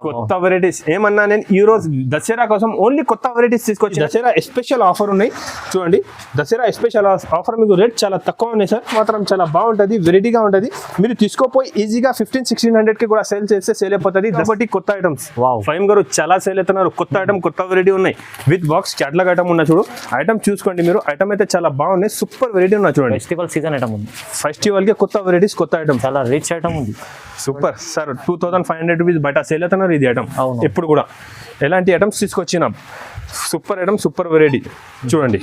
కొత్త వెరైటీస్ ఏమన్నా నేను ఈ రోజు దసరా కోసం ఓన్లీ కొత్త వెరైటీస్ తీసుకొచ్చి దసరా స్పెషల్ ఆఫర్ ఉన్నాయి చూడండి. దసరా స్పెషల్ ఆఫర్ మీకు రేట్ చాలా తక్కువ ఉన్నాయి సార్, మాత్రం చాలా బాగుంటుంది, వెరైటీగా ఉంటుంది. మీరు తీసుకోపోయి ఈజీగా 1500-1600కి కూడా సేల్ చేస్తే సేల్ అయిపోతుంది. కాబట్టి కొత్త ఐటమ్స్ ఫైమ్ గారు చాలా సేల్ అవుతున్నారు. కొత్త ఐటమ్ కొత్త వెరైటీ ఉన్నాయి విత్ బాక్స్ క్యాటలాగ్ ఐటమ్ ఉన్నా చూడు. ఐటమ్ చూసుకోండి మీరు, ఐటమ్ అయితే చాలా బాగున్నాయి, సూపర్ వెరైటీ ఉన్నా చూడండి. ఫెస్టివల్ సీజన్ ఐటమ్ ఉంది, ఫెస్టివల్ కి కొత్త వెరైటీస్ కొత్త ఐటమ్ చాలా రిచ్ ఐటమ్ ఉంది. సూపర్ సార్, 2500 రూపీస్ బయట సేల్ అవుతున్నారు ఇది ఐటమ్. ఎప్పుడు కూడా ఎలాంటి ఐటమ్స్ తీసుకొచ్చినాం, సూపర్ ఐటమ్ సూపర్ వెరైటీ చూడండి.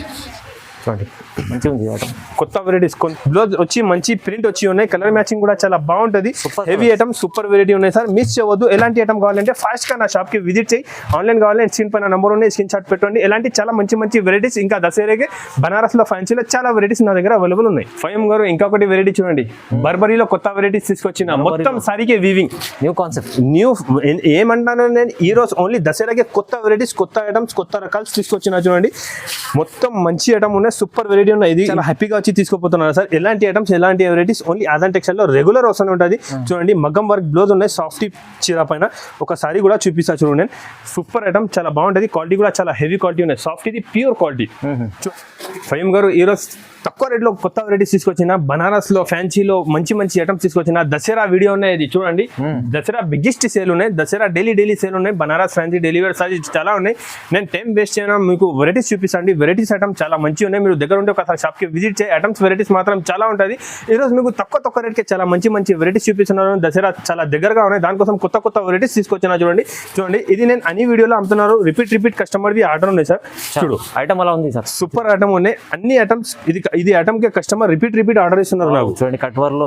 చూడండి మంచిగా ఉంది ఐటమ్, కొత్త వెరైటీస్ బ్లౌజ్ వచ్చి మంచి ప్రింట్ వచ్చి ఉన్నాయి, కలర్ మ్యాచింగ్ కూడా చాలా బాగుంటుంది. హెవీ ఐటమ్ సూపర్ వెరైటీ ఉన్నాయి సార్, మిస్ చేయవద్దు. ఎలాంటి ఐటమ్ కావాలంటే ఫాస్ట్ గా నా షాప్ కి విజిట్ చేయి. ఆన్లైన్ కావాలంటే స్క్రీన్ పైన నంబర్ ఉన్నాయి, స్క్రీన్ షాట్ పెట్టండి. ఎలాంటి చాలా మంచి మంచి వెరైటీస్ ఇంకా దసరాకి బనారస్ లో ఫ్యాన్సీలో చాలా వెరైటీస్ నా దగ్గర అవైలబుల్ ఉన్నాయి. ఫైమ్ గారు ఇంకొకటి వెరైటీ చూడండి, బర్బరీలో కొత్త వెరైటీస్ తీసుకొచ్చిన మొత్తం సారీకే వీవింగ్ న్యూ కాన్సెప్ట్. న్యూ ఏమంటాను నేను ఈ రోజు ఓన్లీ దసరాకి కొత్త వెరైటీస్ కొత్త ఐటమ్స్ కొత్త రకాలు తీసుకొచ్చిన చూడండి. మొత్తం మంచి ఐటమ్ ఉన్నాయి, సూపర్ వెరైటీ ఉన్నాయి. ఇది చాలా హ్యాపీగా వచ్చి తీసుకోపోతున్నారు సార్. ఎలాంటి ఐటమ్స్ ఎలాంటి వెరైటీస్ ఓన్లీ ఆదాన్ టెక్స్టైల్ లో రెగ్యులర్ వస్తూనే ఉంటుంది చూడండి. మగ్గం వర్క్ బ్లౌజ్ ఉన్నాయి, సాఫ్ట్ చీర పైన ఒకసారి కూడా చూపిస్తా చూడండి. నేను సూపర్ ఐటమ్ చాలా బాగుంటుంది, క్వాలిటీ కూడా చాలా హెవీ క్వాలిటీ ఉన్నాయి, సాఫ్ట్ ఇది ప్యూర్ క్వాలిటీ. ఫైమ్ గారు ఈరోజు తక్కువ రేట్లో కొత్త వెరైటీస్ తీసుకొచ్చిన, బనారస్ లో ఫ్యాన్సీలో మంచి మంచి ఐటమ్స్ తీసుకొచ్చిన. దసరా వీడియో ఉన్నాయి ఇది చూడండి, దసరా బిగ్గెస్ట్ సేల్ ఉన్నాయి, దసరా డైలీ సేల్ ఉన్నాయి. బనారస్ ఫ్యాన్సీ డెలివరీ సారీస్ చాలా ఉన్నాయి. నేను టైం వేస్ట్ చేయను, మీకు వెరైటీస్ చూపిస్తాండి. వెరైటీస్ ఐటమ్ చాలా మంచి ఉన్నాయి, మీరు దగ్గర ఉంటే ఒకసారి షాప్కి విజిట్ చేయి. ఐటమ్స్ వెరైటీస్ మాత్రం చాలా ఉంటుంది. ఈరోజు మీకు తక్కువ రేట్కి చాలా మంచి మంచి వెరైటీస్ చూపిస్తున్నారు. దసరా చాలా దగ్గరగా ఉన్నాయి, దానికోసం కొత్త వెరైటీస్ తీసుకొచ్చిన చూడండి. ఇది నేను అన్ని వీడియోలో అమ్ముతున్నారు. రిపీట్ కస్టమర్ది ఆర్డర్ ఉన్నాయి సార్. చూడు ఐటమ్ అలా ఉంది సార్, సూపర్ ఐటమ్ ఉన్నాయి అన్ని ఐటమ్స్. ఇది ఐటమ్ కి కస్టమర్ రిపీట్ ఆర్డర్ ఇస్తున్నారు నాకు. చూడండి కట్ వర్క్ లో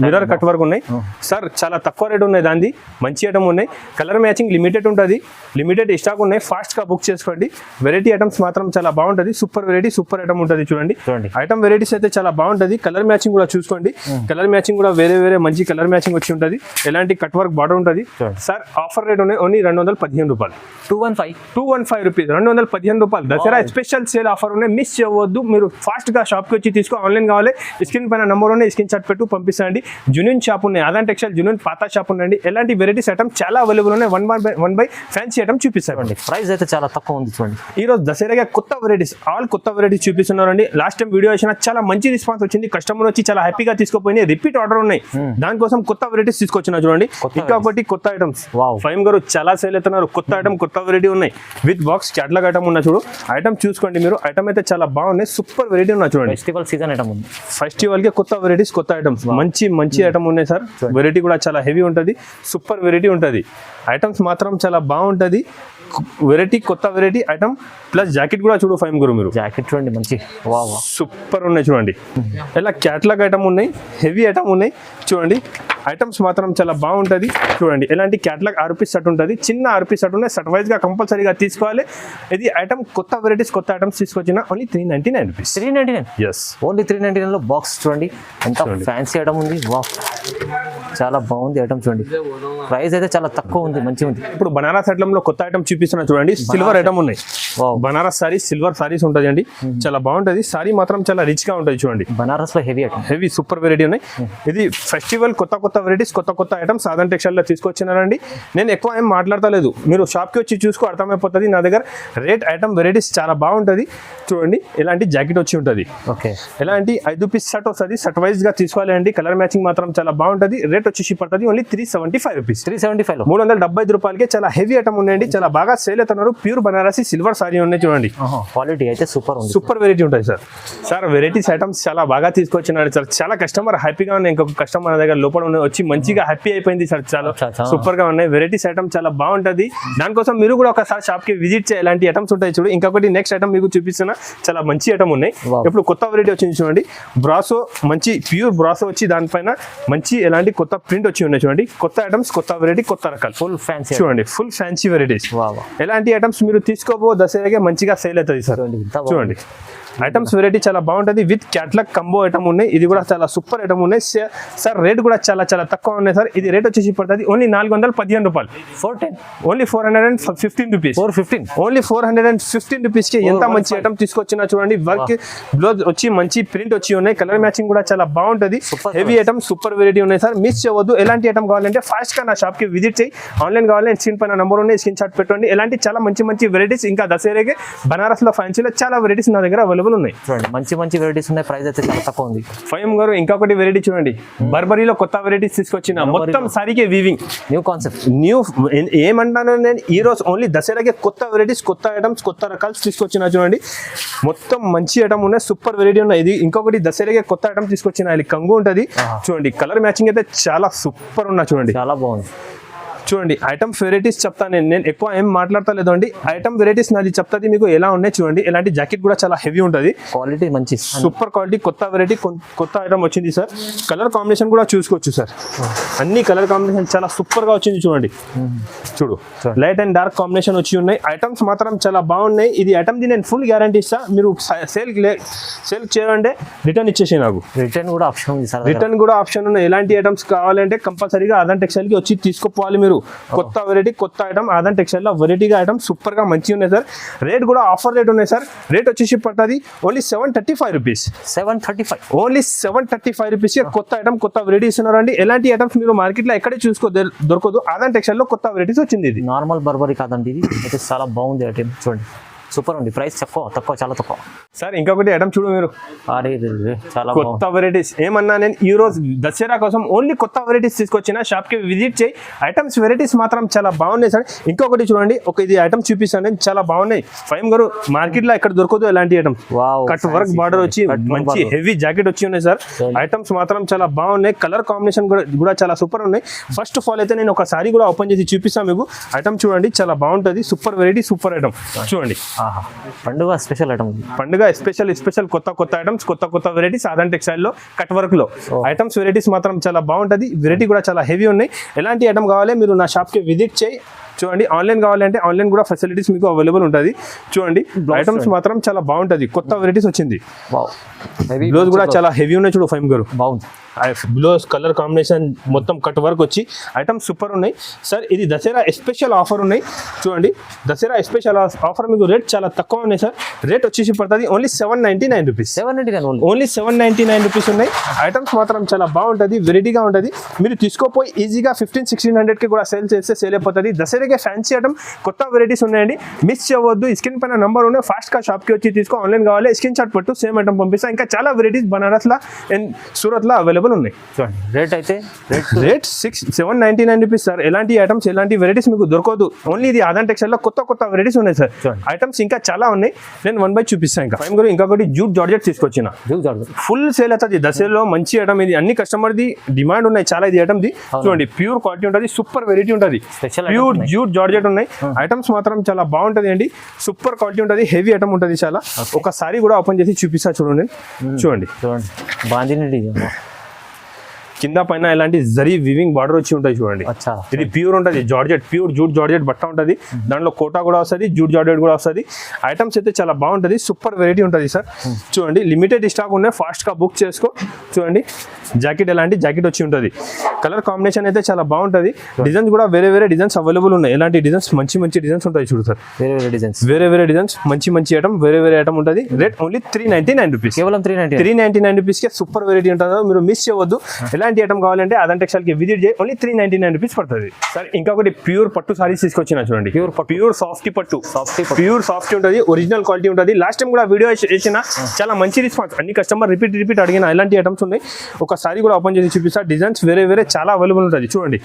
మిర్రర్ కట్ వర్క్ ఉన్నాయి సార్, చాలా తక్కువ రేట్ ఉన్నాయి, దాన్ని మంచి ఐటమ్ ఉన్నాయి. కలర్ మ్యాచింగ్ లిమిటెడ్ ఉంటుంది, లిమిటెడ్ స్టాక్ ఉన్నాయి, ఫాస్ట్ గా బుక్ చేసుకోండి. వెరైటీ ఐటమ్స్ మాత్రం చాలా బాగుంటుంది, సూపర్ వెరైటీ సూపర్ ఐటమ్ ఉంటుంది చూడండి. ఐటమ్ వెరైటీస్ అయితే చాలా బాగుంటుంది. కలర్ మ్యాచింగ్ కూడా చూసుకోండి, కలర్ మ్యాచింగ్ కూడా వేరే మంచి కలర్ మ్యాచింగ్ వచ్చి ఉంటుంది. ఎలాంటి కట్ వర్క్ బార్డర్ ఉంటుంది సార్. ఆఫర్ రేట్ ఉన్నాయి ఓన్లీ 215 రూపాయలు, 215 రూపీస్, 215 రూపాయలు. దసరా స్పెషల్ సేల్ ఆఫర్ ఉన్నాయి, మిస్ చేయవద్దు. మీరు ఫాస్ట్ గా షాప్ కి వచ్చి తీసుకో. ఆన్లైన్ కావాలి స్క్రీన్ పైన నంబర్ ఉన్నాయి, స్క్రీన్ షాట్ పెట్టు పంపిస్తాండి. జునియన్ షాప్ ఉన్నాయి, ఆదాన్ టెక్స్టైల్ జునియన్ పాత షాప్ ఉండండి. ఎలాంటి వెరైటీస్ ఐటమ్ చాలా అవైలబుల్ ఉన్నాయి. వన్ బై ఫ్యాన్సీ ఐటమ్ చూపిస్తారండి. ప్రైస్ అయితే చాలా తక్కువ ఉంది చూడండి. ఈ రోజు దసరాగా కొత్త వెరైటీస్ కొత్త వెరైటీస్ చూపిస్తున్నారండి. లాస్ట్ టైం వీడియో వేసిన చాలా మంచి రెస్పాన్స్ వచ్చింది, కస్టమర్ వచ్చి చాలా హ్యాపీగా తీసుకోపోయి రిపీట్ ఆర్డర్ ఉన్నాయి. దానికోసం కొత్త వెరైటీస్ తీసుకొచ్చిన చూడండి. ఇంకా ఒకటి కొత్త ఐటమ్స్ ఫైమ్ గారు చాలా సేల్ అవుతున్నారు. కొత్త ఐటమ్ కొత్త వెరైటీ ఉన్నాయి విత్ బాక్స్ క్యాటలాగ్ ఐటమ్ ఉన్నా చూడు. ఐటమ్ చూసుకోండి మీరు, ఐటమ్ అయితే చాలా బాగున్నాయి, సూపర్ వెరైటీ ఉన్నా చూడండి. ఫెస్టివల్ సీజన్ ఐటమ్ ఉంది, ఫెస్టివల్ కి కొత్త వెరైటీస్ కొత్త ఐటమ్స్ మంచి ఐటమ్ ఉన్నాయి సార్. వెరైటీ కూడా చాలా హెవీ ఉంటుంది, సూపర్ వెరైటీ ఉంటుంది. ఐటమ్స్ మాత్రం చాలా బాగుంటుంది. వెరైటీ కొత్త వెరైటీ ఐటమ్ ప్లస్ జాకెట్ కూడా చూడు ఫైమ్ గురు. మీరు జాకెట్ చూడండి మంచి సూపర్ ఉన్నాయి చూడండి. ఇలా క్యాటలాగ్ ఐటమ్ ఉన్నాయి, హెవీ ఐటమ్ ఉన్నాయి చూడండి. ఐటమ్స్ మాత్రం చాలా బాగుంటుంది చూడండి. ఎలాంటి క్యాటలాగ్ 6 రూపీస్ సెట్ ఉంటుంది, చిన్న 6 రూపీస్ సెట్ ఉన్నాయి. సెట్ వైజ్ గా కంపల్సరీగా తీసుకోవాలి. ఇది ఐటమ్ కొత్త వెరైటీస్ కొత్త ఐటమ్స్ తీసుకొచ్చిన ఓన్లీ 399 రూపీస్. 399 ఎస్ ఓన్లీ 399 లో బాక్స్ చూడండి ఎంత ఫ్యాన్సీ ఐటమ్ ఉంది. చాలా బాగుంది ఐటమ్ చూడండి. ప్రైస్ అయితే చాలా తక్కువ ఉంది, మంచిగా ఉంది. ఇప్పుడు బనారస్ ఐటమ్ లో కొత్త ఐటమ్ చూపిస్తున్నా చూడండి. సిల్వర్ ఐటమ్ ఉన్నాయి, బనారస్ సారీస్ సిల్వర్ సారీస్ ఉంటుంది అండి, చాలా బాగుంటుంది. సారీ మాత్రం చాలా రిచ్ గా ఉంటుంది చూడండి. బనారస్ లో heavy item, heavy super variety ఉన్నాయి. ఇది ఫెస్టివల్ కొత్త వెరైటీస్ కొత్త ఐటమ్స్ ఆదాన్ టెక్స్టైల్ లో తీసుకొచ్చినారండి. నేను ఎక్కువ ఏం మాట్లాడతలేదు, మీరు షాప్ కి వచ్చి చూసుకో అర్థమైపోతుంది. నా దగ్గర రేట్ ఐటమ్ వెరైటీస్ చాలా బాగుంటుంది చూడండి. ఎలాంటి జాకెట్ వచ్చి ఉంటుంది, ఎలాంటి 5 పీస్ సెట్ వస్తుంది. సెట్ వైజ్ గా తీసుకోవాలి అండి. కలర్ మ్యాచింగ్ మాత్రం చాలా బాగుంటుంది. రేట్ వచ్చేసి పడుతుంది ఓన్లీ 375 రూపీస్. 375 375 రూపాయలకి చాలా హెవీ ఐటమ్ ఉన్నాయండి, చాలా బాగా సేల్ అవుతున్నారు. ప్యూర్ బనారసి సిల్వర్ సారీ ఉన్నాయి చూడండి. క్వాలిటీ అయితే సూపర్ వెరైటీ ఉంటుంది సార్. వెరైటీస్ ఐటమ్స్ చాలా బాగా తీసుకొచ్చినారు సార్. చాలా కస్టమర్ హ్యాపీగా ఉన్నాయి. ఇంకొక కస్టమర్ దగ్గర లోపల వచ్చి మంచిగా హ్యాపీ అయిపోయింది సార్. చాలా సూపర్ గా ఉన్నాయి. వెరైటీస్ ఐటమ్ చాలా బాగుంటుంది. దానికోసం మీరు కూడా ఒకసారి షాప్ కి విజిట్ చేయాలి. ఎలాంటి ఐటమ్స్ ఉంటాయి చూడు. ఇంకొకటి నెక్స్ట్ ఐటమ్ మీకు చూపిస్తున్నా, చాలా మంచి ఐటమ్ ఉన్నాయి. ఇప్పుడు కొత్త వెరైటీ వచ్చింది చూడండి. బ్రాసో మంచి ప్యూర్ బ్రాసో వచ్చి దానిపైన మంచి ఎలాంటి కొత్త ప్రింట్ వచ్చి ఉన్నాయి చూడండి. కొత్త ఐటమ్స్ కొత్త వెరైటీ కొత్త రకాలు ఫుల్ ఫ్యాన్సీ చూడండి. Full fancy varieties. ఎలాంటి ఐటమ్స్ మీరు తీసుకోబో దసరాగా మంచిగా సేల్ అవుతుంది సార్. చూడండి ఐటమ్స్ వెరైటీ చాలా బాగుంటుంది విత్ క్యాట్లాగ్ కంబో ఐటమ్ ఉన్నాయి. ఇది కూడా చాలా సూపర్ ఐటమ్ ఉన్నాయి సార్. రేట్ కూడా చాలా చాలా తక్కువ ఉన్నాయి సార్. ఇది రేట్ వచ్చేసి పడుతుంది ఓన్లీ 415 రూపాయలు. 410 ఓన్లీ 415 రూపీస్. 415 ఓన్లీ 415 రూపీస్ కి ఎంత మంచి ఐటమ్ తీసుకొచ్చినా చూడండి. వర్క్ బ్లౌజ్ వచ్చి మంచి ప్రింట్ వచ్చి ఉన్నాయి. కలర్ మ్యాచింగ్ కూడా చాలా బాగుంటది. హెవీ ఐటమ్ సూపర్ వెరైటీ ఉన్నాయి సార్. మిస్ చేయవద్దు. ఎలాంటి ఐటమ్ కావాలంటే ఫాస్ట్ గా నా షాప్ కి విజిట్ చేయి. ఆన్లైన్ కావాలంటే స్క్రీన్ పైన నంబర్ ఉన్నాయి, స్క్రీన్ షాట్ పెట్టండి. ఎలాంటి చాలా మంచి మంచి వెరైటీస్ ఇంకా దసరాకి బనారస్ లో ఫ్యాన్సీలో చాలా వెరైటీస్ నా దగ్గర అవైలబుల్ ఉన్నాయి. చూడండి మంచి మంచి వెరైటీస్ ఉన్నాయి. ప్రైస్ అయితే చాలా తక్కువ ఉంది. ఫైమ్ గారు ఇంకొకటి వెరైటీ చూడండి. బర్బరీలో కొత్త వెరైటీస్ తీసుకొచ్చిన మొత్తం సారీకే వీవింగ్ న్యూ కాన్సెప్ట్. న్యూ ఏమంటాను నేను ఈ రోజు ఓన్లీ దసరాకి కొత్త వెరైటీస్, కొత్త ఐటమ్స్, కొత్త రకాలు తీసుకొచ్చిన చూడండి. మొత్తం మంచి ఐటమ్ ఉన్నాయి. సూపర్ వెరైటీ ఉన్నాయి. ఇది ఇంకొకటి దసరాకి కొత్త ఐటమ్ తీసుకొచ్చిన ఇది కంగు ఉంటది చూడండి. కలర్ మ్యాచింగ్ అయితే చాలా సూపర్ ఉన్నా చూడండి. చాలా బాగుంది. చూడండి ఐటమ్ వెరైటీస్ చెప్తాను నేను ఎక్కువ ఏం మాట్లాడతలేదు అండి. ఐటమ్ వెరైటీస్ నాది చెప్తాది మీకు ఎలా ఉన్నాయి చూడండి. ఇలాంటి జాకెట్ కూడా చాలా హెవీ ఉంటుంది. క్వాలిటీ మంచి సూపర్ క్వాలిటీ కొత్త వెరైటీ కొత్త ఐటమ్ వచ్చింది సార్. కలర్ కాంబినేషన్ కూడా చూసుకోవచ్చు సార్. అన్ని కలర్ కాంబినేషన్ చాలా సూపర్ గా వచ్చింది చూడండి. చూడు లైట్ అండ్ డార్క్ కాంబినేషన్ వచ్చి ఉన్నాయి. ఐటమ్స్ మాత్రం చాలా బాగున్నాయి. ఇది ఐటమ్ ది నేను ఫుల్ గ్యారంటీ ఇస్తా. మీరు సేల్ చేయండి రిటర్న్ ఇచ్చేసి నాకు రిటర్న్ కూడా ఆప్షన్ ఉంది సార్. రిటర్న్ కూడా ఆప్షన్ ఉన్నాయి. ఎలాంటి ఐటమ్స్ కావాలంటే కంపల్సరీగా ఆదాన్ టెక్స్టైల్ కి వచ్చి తీసుకోవాలి మీరు. కొత్త వెరైటీ కొత్త ఐటమ్ ఆదాన్ టెక్స్టైల్ లో వెరైటీగా ఐటమ్ సూపర్ గా మంచిగా ఉన్నాయి సార్. రేట్ కూడా ఆఫర్ రేట్ ఉన్నాయి సార్. రేట్ వచ్చేసి పడుతుంది ఓన్లీ 735 రూపీస్. 735 ఓన్లీ 735 రూపీస్ కొత్త ఐటమ్ కొత్త వెరైటీస్ ఉన్నారండి. ఎలాంటి ఐటమ్స్ మీరు మార్కెట్ లో ఎక్కడే దొరకదు. ఆదాన్ టెక్స్టైల్ లో కొత్త వెరైటీస్ వచ్చింది. ఇది నార్మల్ బర్బరీ కాదండి. ఇది అయితే చాలా బాగుంది ఐటమ్ చూడండి. సూపర్ ఉంది. ప్రైస్ తక్కువ చాలా తక్కువ సార్. ఇంకొకటి ఐటమ్ చూడు మీరు. అరే చాలా కొత్త వెరైటీస్ ఏమన్నా నేను ఈ రోజు దసరా కోసం ఓన్లీ కొత్త వెరైటీస్ తీసుకొచ్చిన షాప్ కి విజిట్ చేయి. ఐటమ్స్ వెరైటీస్ మాత్రం చాలా బాగున్నాయి సార్. ఇంకొకటి చూడండి. ఇది ఐటమ్ చూపిస్తాను నేను. చాలా బాగున్నాయి. ఫైమ్ గారు మార్కెట్ లో ఎక్కడ దొరకదు ఎలాంటి ఐటమ్స్. కట్ వర్క్ బార్డర్ వచ్చి మంచి హెవీ జాకెట్ వచ్చి ఉన్నాయి సార్. ఐటమ్స్ మాత్రం చాలా బాగున్నాయి. కలర్ కాంబినేషన్ కూడా చాలా సూపర్ ఉన్నాయి. ఫస్ట్ ఆఫ్ ఆల్ అయితే నేను ఒక సారీ కూడా ఓపెన్ చేసి చూపిస్తాను మీకు. ఐటమ్ చూడండి చాలా బాగుంటది. సూపర్ వెరైటీ సూపర్ ఐటమ్ చూడండి. పండుగ స్పెషల్ ఐటమ్. పండుగ స్పెషల్ కొత్త ఐటమ్స్ కొత్త వెరైటీస్ ఆదాన్ టెక్స్టైల్ లో కట్ వర్క్ లో ఐటమ్స్ వెరైటీస్ మాత్రం చాలా బాగుంటది. వెరైటీ కూడా చాలా హెవీ ఉన్నాయి. ఎలాంటి ఐటమ్ కావాలి మీరు నా షాప్ కి విజిట్ చేయి. చూడండి ఆన్లైన్ కావాలంటే ఆన్లైన్ కూడా ఫెసిలిటీస్ మీకు అవైలబుల్ ఉంటుంది. చూడండి ఐటమ్స్ మాత్రం చాలా బాగుంటది. కొత్త వెరైటీస్ వచ్చింది. బ్లౌజ్ కూడా చాలా హెవీ ఉన్నాయి. చూడు ఫైమ్ గారు బాగుంది. బ్లౌజ్ కలర్ కాంబినేషన్ మొత్తం కట్ వర్క్ వచ్చి ఐటమ్స్ సూపర్ ఉన్నాయి సార్. ఇది దసరా స్పెషల్ ఆఫర్ ఉన్నాయి చూడండి. దసరా స్పెషల్ ఆఫర్ మీకు రేట్ చాలా తక్కువ ఉన్నాయి సార్. రేట్ వచ్చేసి పడుతుంది ఓన్లీ 799 రూపీస్. 799 ఓన్లీ 799 రూపీస్ ఉన్నాయి. ఐటమ్స్ మాత్రం చాలా బాగుంటుంది. వెరైటీగా ఉంటుంది. మీరు తీసుకోపోయి ఈజీగా 1500-1600కి కూడా సేల్ చేస్తే సేల్ అయిపోతుంది. దసరాకి ఫ్యాన్సీ ఐటమ్ కొత్త వెరైటీస్ ఉన్నాయండి. మిస్ చేయవద్దు. స్క్రీన్ పైన నంబర్ ఉన్నాయి. ఫాస్ట్ గా షాప్ కి వచ్చి తీసుకో. ఆన్లైన్ కావాలి స్క్రీన్ షాట్ పెట్టు. సేమ్ ఐటమ్ పంపిస్తా. ఇంకా చాలా varieties Banaras law and Surat లో అవైలబుల్ ఉన్నాయి. చూడండి రేట్ అయితే రేట్ 799 రూపీస్ సార్. ఎలాంటి ఐటమ్స్ ఎలాంటి వెరైటీస్ మీకు దొరకదు. ఓన్లీ ఇది ఆదాన్ టెక్స్టైల్ లో కొత్త వెరైటీస్ ఉన్నాయి సార్. ఐటమ్స్ ఇంకా చాలా ఉన్నాయి. నేను 1 బై చూపిస్తాను. ఇంకా ఫైమ్ గారు ఇంకొకటి జూట్ జార్జెట్ తీసుకొచ్చిన. ఫుల్ సేల్ అవుతుంది దసరాలో. మంచి ఐటమ్ ఇది. అన్ని కస్టమర్ ది డిమాండ్ ఉన్నాయి చాలా. ఇది ఐటమ్ ది చూడండి. ప్యూర్ క్వాలిటీ ఉంటుంది. సూపర్ వెరైటీ ఉంటుంది. ప్యూర్ జూట్ జార్జెట్ ఉన్నాయి. ఐటమ్స్ మాత్రం చాలా బాగుంటది అండి. సూపర్ క్వాలిటీ ఉంటుంది. హెవీ ఐటమ్ ఉంటుంది చాలా. ఒకసారి కూడా ఓపెన్ చేసి చూపిస్తా చూడండి. చూడండి బాందిని కింద పైన ఇలాంటి జరీ వివింగ్ బార్డర్ వచ్చి ఉంటాయి చూడండి. ఇది ప్యూర్ ఉంటుంది. జార్జెట్ ప్యూర్ జూట్ జార్జెట్ బట్ట ఉంటుంది. దాంట్లో కోటా కూడా వస్తుంది. జూట్ జార్జెట్ కూడా వస్తుంది. ఐటమ్స్ అయితే చాలా బాగుంటుంది. సూపర్ వెరైటీ ఉంటుంది సార్. చూడండి లిమిటెడ్ స్టాక్ ఉన్నాయి. ఫాస్ట్ గా బుక్ చేసుకో. చూడండి జాకెట్ ఎలాంటి జాకెట్ వచ్చి ఉంటుంది. కలర్ కాంబినేషన్ అయితే చాలా బాగుంటుంది. డిజైన్స్ కూడా వేరే డిజైన్స్ అవైలబుల్ ఉన్నాయి. ఎలాంటి డిజైన్స్ మంచి డిజైన్స్ ఉంటాయి చూడు సార్. వేరే డిజైన్స్ మంచి ఐటమ్ వేరే ఐటమ్ ఉంటుంది. Rate only 399 rupees. కేవలం 399 రూపీస్ కి సూపర్ వెరైటీ ఉంటుంది. మీరు మిస్ చేయవద్దు. ఎలాంటి ఐటమ్ కావాలంటే ఆదాన్ టెక్స్టైల్ కి విజిట్ చేయి. ఓన్లీ 399 రూపీస్ పడుతుంది సార్. ఇంకొకటి ప్యూర్ పట్టు సారీస్ తీసుకొచ్చిన చూడండి. ప్యూర్ సాఫ్టీ పట్టు. ప్యూర్ సాఫ్టీ ఉంటుంది. ఒరిజినల్ క్వాలిటీ ఉంటుంది. లాస్ట్ టైం కూడా వీడియో వేసిన చాలా మంచి రెస్పాన్స్. అన్ని కస్టమర్ రిపీట్ అడిగిన ఎలాంటి ఐటమ్స్ ఉన్నాయి. ఒకసారి కూడా ఓపెన్ చేసి చూపిస్తా. డిజైన్స్ వేరే చాలా అవైలబుల్ ఉంటుంది. చూడండి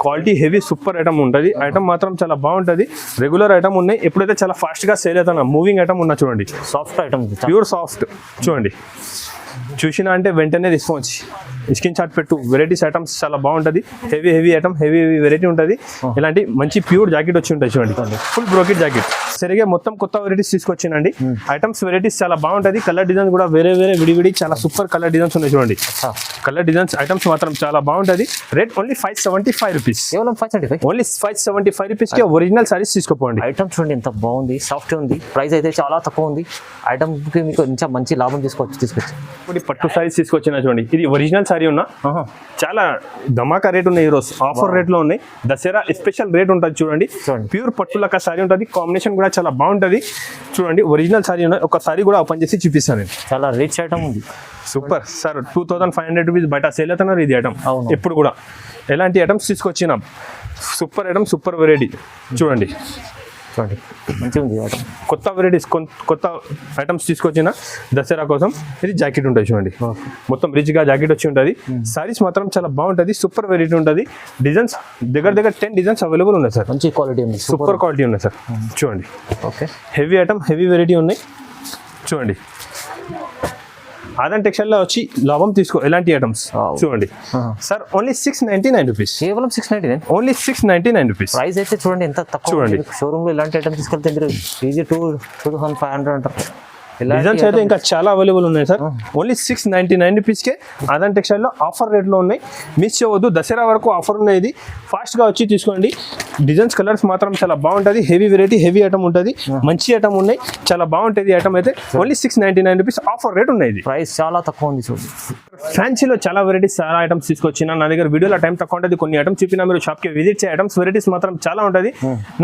క్వాలిటీ హెవీ సూపర్ ఐటమ్ ఉంటుంది. ఐటమ్ మాత్రం చాలా బాగుంటుంది. రెగ్యులర్ ఐటమ్ ఉన్నాయి. ఎప్పుడైతే చాలా ఫాస్ట్ గా సేల్ అవుతున్నా మూవింగ్ ఐటమ్ ఉన్నా చూడండి. సాఫ్ట్ ఐటమ్ ప్యూర్ సాఫ్ట్ చూడండి. చూసినా అంటే వెంటనే రెస్పాన్స్. స్క్రీన్ షాట్ పెట్టు. వెరైటీస్ ఐటమ్స్ చాలా బాగుంటుంది. హెవీ ఐటమ్, హెవీ వెరైటీ ఉంటుంది. ఇలాంటి మంచి ప్యూర్ జాకెట్ వచ్చి ఉంటాయి చూడండి, ఫుల్ బ్రోకెట్ జాకెట్. సరిగా మొత్తం కొత్త వెరైటీస్ తీసుకొచ్చానండి. ఐటమ్స్ వెరైటీస్ చాలా బాగుంటుంది. కలర్ డిజైన్స్ కూడా వేరే విడివిడి చాలా సూపర్ కలర్ డిజైన్స్ ఉన్నాయి చూడండి. కలర్ డిజైన్స్ ఐటమ్స్ మాత్రం చాలా బాగుంటుంది. Rate only 575 rupees. కేవలం 575. ఓన్లీ 575 రూపీస్ కి ఒరిజినల్ సారీస్ తీసుకోపోండి. ఐటమ్ చూడండి ఎంత బాగుంది, సాఫ్ట్ ఉంది. ప్రైస్ అయితే చాలా తక్కువ ఉంది. ఐటమ్ కి మీకు ఇంకా మంచి లాభం తీసుకొచ్చి ఇప్పుడు పట్టు సారీస్ తీసుకొచ్చిన చూడండి. ఇది ఒరిజినల్ సారీ ఉన్నా చాలా ధమాకా రేట్ ఉన్నాయి. ఈ రోజు ఆఫర్ రేట్ లో ఉన్నాయి. దసరా స్పెషల్ రేట్ ఉంటుంది చూడండి. ప్యూర్ పట్టు లెక్క సారీ ఉంటుంది. కాంబినేషన్ కూడా చాలా బాగుంటుంది చూడండి. ఒరిజినల్ సారీ ఉన్నాయి. ఒక సారీ కూడా ఓపెన్ చేసి చూపిస్తాను. చాలా రిచ్ ఐటమ్ ఉంది. Super sir. 2500 రూపీస్ బయట సేల్ అవుతున్నారు ఇది ఐటమ్. ఎప్పుడు కూడా ఎలాంటి ఐటమ్స్ తీసుకొచ్చినా సూపర్ ఐటమ్, సూపర్ వెరైటీ చూడండి. మంచిగా ఉంది ఐటమ్. కొత్త వెరైటీస్, కొత్త ఐటమ్స్ తీసుకొచ్చిన దసరా కోసం. ఇది జాకెట్ ఉంటుంది చూడండి. మొత్తం రిచ్గా జాకెట్ వచ్చి ఉంటుంది. సారీస్ మాత్రం చాలా బాగుంటుంది. సూపర్ వెరైటీ ఉంటుంది. డిజైన్స్ దగ్గర 10 డిజైన్స్ అవైలబుల్ ఉన్నాయి సార్. మంచి క్వాలిటీ ఉంది, సూపర్ క్వాలిటీ ఉన్నాయి సార్. చూడండి. Okay, heavy item, heavy variety ఉన్నాయి చూడండి. ఆదాన్ టెక్స్టైల్ లో వచ్చి లాభం తీసుకో. ఎలాంటి ఐటమ్స్ చూడండి సార్. Only 699 rupees. కేవలం 699. Only 699 rupees. ప్రైస్ అయితే చూడండి ఎంత తక్కువ. చూడండి షోరూమ్ లో ఇలాంటి ఐటమ్ తీసుకెళ్తే మీరు ఈజీ 2500 అంటారు. డిజైన్స్ అయితే ఇంకా చాలా అవైలబుల్ ఉన్నాయి సార్. ఓన్లీ 699 రూపీస్కే ఆదాన్ టెక్స్టైల్ లో ఆఫర్ రేట్లో ఉన్నాయి. మిస్ చేయవద్దు. దసరా వరకు ఆఫర్ ఉన్నాయి. ఫాస్ట్ గా వచ్చి తీసుకోండి. డిజైన్స్, కలర్స్ మాత్రం చాలా బాగుంటుంది. హెవీ వెరైటీ, హెవీ ఐటమ్ ఉంటుంది. మంచి ఐటమ్ ఉన్నాయి. చాలా బాగుంటుంది ఐటమ్ అయితే. ఓన్లీ 699 రూపీస్ ఆఫర్ రేట్ ఉన్నాయి. ప్రైస్ చాలా తక్కువ ఉంది చూడండి. ఫ్యాన్సీలో చాలా వెరైటీస్, చాలా ఐటమ్స్ తీసుకొచ్చిన. నా దగ్గర వీడియోలో టైం తక్కువ ఉంటుంది. కొన్ని ఐటమ్స్ చెప్పినా మీరు షాప్కి విజిట్ చేయ. ఐటమ్స్ వెరైటీస్ మాత్రం చాలా ఉంటుంది.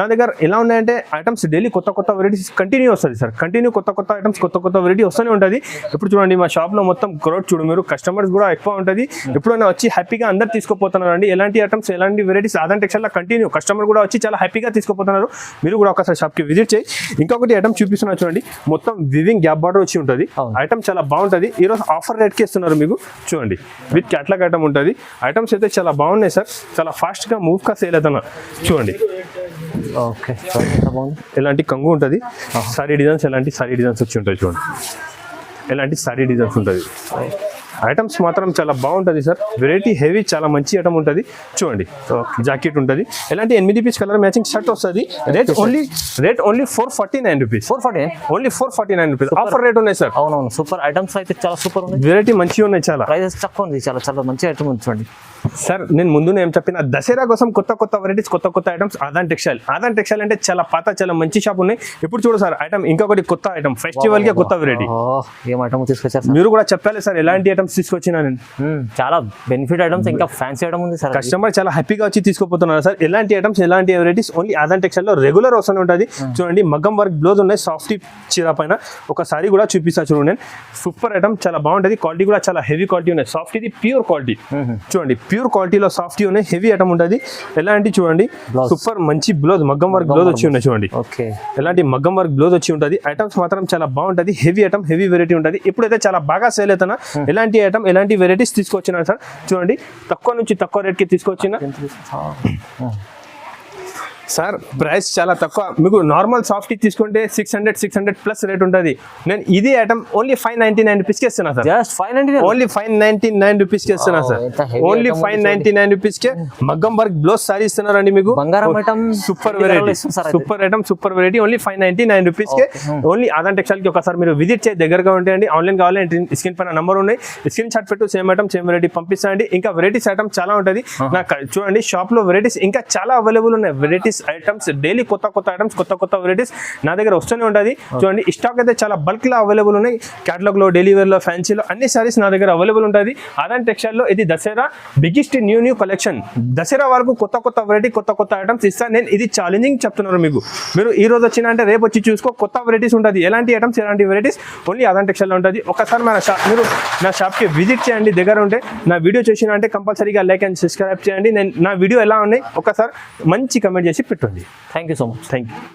నా దగ్గర ఎలా ఉన్నాయంటే ఐటమ్స్ డైలీ కొత్త వెరైటీస్ కంటిన్యూ వస్తుంది సార్. కంటిన్యూ కొత్త ఐటమ్స్, కొత్త వెరైటీ వస్తూనే ఉంటుంది. ఇప్పుడు చూడండి మా షాప్లో మొత్తం క్రౌడ్ చూడు మీరు. కస్టమర్స్ కూడా ఎక్కువ ఉంటుంది. ఎప్పుడైనా వచ్చి హ్యాపీగా అందరు తీసుకుపోతున్నారండి. ఎలాంటి ఐటమ్స్, ఎలాంటి వెరైటీస్ ఆదాన్ టెక్స్టైల్లో కంటిన్యూ. కస్టమర్ కూడా వచ్చి చాలా హ్యాపీగా తీసుకుపోతున్నారు. మీరు కూడా ఒకసారి షాప్కి విజిట్ చేయి. ఇంకొకటి ఐటమ్ చూపిస్తున్నారు చూడండి. మొత్తం వివింగ్ గ్యాప్ బార్డర్ వచ్చి ఉంటుంది. ఐటమ్ చాలా బాగుంటుంది. ఈరోజు ఆఫర్ రేట్కి ఇస్తున్నారు మీకు చూడండి. విత్ క్యాట్లాగ్ ఐటమ్ ఉంటుంది. ఐటమ్స్ అయితే చాలా బాగున్నాయి సార్. చాలా ఫాస్ట్గా మూవ్గా సేల్ అవుతున్నారు చూడండి. ఓకే, ఎలాంటి కంగు ఉంటుంది. సారీ డిజైన్స్, ఎలాంటి సారీ డిజైన్స్ వచ్చి ఉంటాయి చూడండి. ఎలాంటి సారీ డిజైన్స్ ఉంటుంది. ఐటమ్స్ మాత్రం చాలా బాగుంటుంది సార్. వెరైటీ హెవీ, చాలా మంచి ఐటమ్ ఉంటుంది చూడండి. జాకెట్ ఉంటుంది. ఎలాంటి 8 పీస్ కలర్ మ్యాచింగ్ షర్ట్ వస్తుంది. Rate only 449 rupees. 449 only 449 rupees offer rate ఉన్నాయి సార్. అవునవును, సూపర్ ఐటమ్స్ అయితే చాలా సూపర్ ఉన్నాయి. వెరైటీ మంచిగా ఉన్నాయి. చాలా ప్రైసెస్ తక్కువ ఉంది. చాలా మంచి ఐటమ్ ఉంది చూడండి సార్. నేను ముందు ఏం చెప్పిన, దసరా కోసం కొత్త వెరైటీస్, కొత్త items Aadan textile. Aadan textile అంటే చాలా పాత, చాలా మంచి షాప్ ఉన్నాయి. ఇప్పుడు చూడు సార్ ఐటమ్, ఇంకొకటి కొత్త ఐటమ్, ఫెస్టివల్ కి కొత్త వెరైటీ. ఏం ఐటమ్ తీసుకొచ్చారు మీరు కూడా చెప్పాలి సార్. ఎలాంటి ఐటమ్స్ తీసుకొచ్చినా నేను. చాలా బెనిఫిట్ ఐటమ్స్, ఇంకా ఫ్యాన్సీ ఐటమ్ ఉంది సార్. కస్టమర్ చాలా హ్యాపీగా వచ్చి తీసుకుపోతున్నారు సార్. ఎలాంటి ఐటమ్స్, ఎలాంటి వెరైటీస్ ఓన్లీ ఆదాన్ టెక్స్టైల్ లో రెగ్యులర్ వస్తూనే ఉంటుంది చూడండి. మగ్గం వర్క్ బ్లౌజ్ ఉన్నాయి. సాఫ్ట్ చీర పైన ఒక సారీ కూడా చూపిస్తా చూడండి. నేను సూపర్ ఐటమ్, చాలా బాగుంటుంది. క్వాలిటీ కూడా చాలా హెవీ క్వాలిటీ ఉన్నాయి. సాఫ్ట్ ఇది ప్యూర్ క్వాలిటీ చూడండి. ప్యూర్ క్వాలిటీలో సాఫ్ట్ ఉన్నాయి. హెవీ ఐటమ్ ఉంటుంది. ఎలాంటి చూడండి సూపర్ మంచి బ్లౌజ్, మగ్గం వర్క్ బ్లౌజ్ వచ్చి ఉన్నాయి చూడండి. ఎలాంటి మగ్గం వర్క్ బ్లౌజ్ వచ్చి ఉంటుంది. ఐటమ్స్ మాత్రం చాలా బాగుంటుంది. హెవీ ఐటమ్, హెవీ వెరైటీ ఉంటుంది. ఇప్పుడైతే చాలా బాగా సేల్ అవుతున్నా. ఎలాంటి ఐటమ్, ఎలాంటి వెరైటీస్ తీసుకొచ్చినా సార్ చూడండి. తక్కువ నుంచి తక్కువ రేట్కి తీసుకొచ్చిన సార్. ప్రైస్ చాలా తక్కువ. మీకు నార్మల్ సాఫ్ట్ తీసుకుంటే 600 ప్లస్ రేట్ ఉంటుంది. నేను ఇది ఐటమ్ ఓన్లీ 599 రూపీస్కి ఇస్తున్నా సార్. జస్ట్ 599 ఓన్లీ 599 రూపీస్కి ఇస్తున్నా సార్. ఓన్లీ 599 రూపీస్కే మగ్గం వర్క్ బ్లౌజ్ సారీ ఇస్తున్నారండి మీకు. బంగారం item, super variety, super item, super variety. Only 599 రూపీస్కే. ఓన్లీ ఆదాన్ టెక్స్టైల్ కి ఒకసారి మీరు విజిట్ చేసి దగ్గరగా ఉంటాయండి. ఆన్లైన్ కావాలంటే స్క్రీన్ పైన నంబర్ ఉన్నాయి. స్క్రీన్ షాట్ పెట్టు. సేమ్ ఐటమ్, సేమ్ వెరైటీ పంపిస్తాండి. ఇంకా వెరైటీస్ ఐటమ్ చాలా ఉంటుంది. నాకు చూడండి షాప్ లో వెరైటీస్ ఇంకా చాలా అవైలబుల్ ఉన్నాయి. వెరైటీస్ ఐటమ్స్ డైలీ కొత్త ఐటమ్స్, కొత్త వెరైటీస్ నా దగ్గర వస్తూనే ఉంటుంది చూడండి. స్టాక్ అయితే చాలా బల్క్ లో అవైలబుల్ ఉన్నాయి. క్యాటలాగ్ లో, డైలీ వేర్ లో, ఫ్యాన్సీలో అన్ని సారీస్ నా దగ్గర అవైలబుల్ ఉంటుంది. ఆదాన్ టెక్స్టైల్ లో ఇది Dasara biggest new collection. Dasara వరకు కొత్త వెరైటీ, కొత్త ఐటమ్స్ ఇస్తాను నేను. ఇది ఛాలెంజింగ్ చెప్తున్నారు మీకు. మీరు ఈ రోజు వచ్చినా అంటే రేపు వచ్చి చూసుకో. కొత్త వెరైటీస్ ఉంటుంది. ఎలాంటి ఐటమ్స్, ఎలాంటి వెరైటీస్ ఓన్లీ ఆదాన్ టెక్స్టైల్ లో ఉంటుంది. ఒకసారి మీరు నా షాప్ కి విజిట్ చేయండి. దగ్గర ఉంటే నా వీడియో చూసినా అంటే కంపల్సరీగా లైక్ అండ్ సబ్స్క్రైబ్ చేయండి. నేను నా వీడియో ఎలా ఉన్నాయి ఒకసారి మంచి కమెంట్ చేసి పెట్టండి. Thank you so much. Thank you.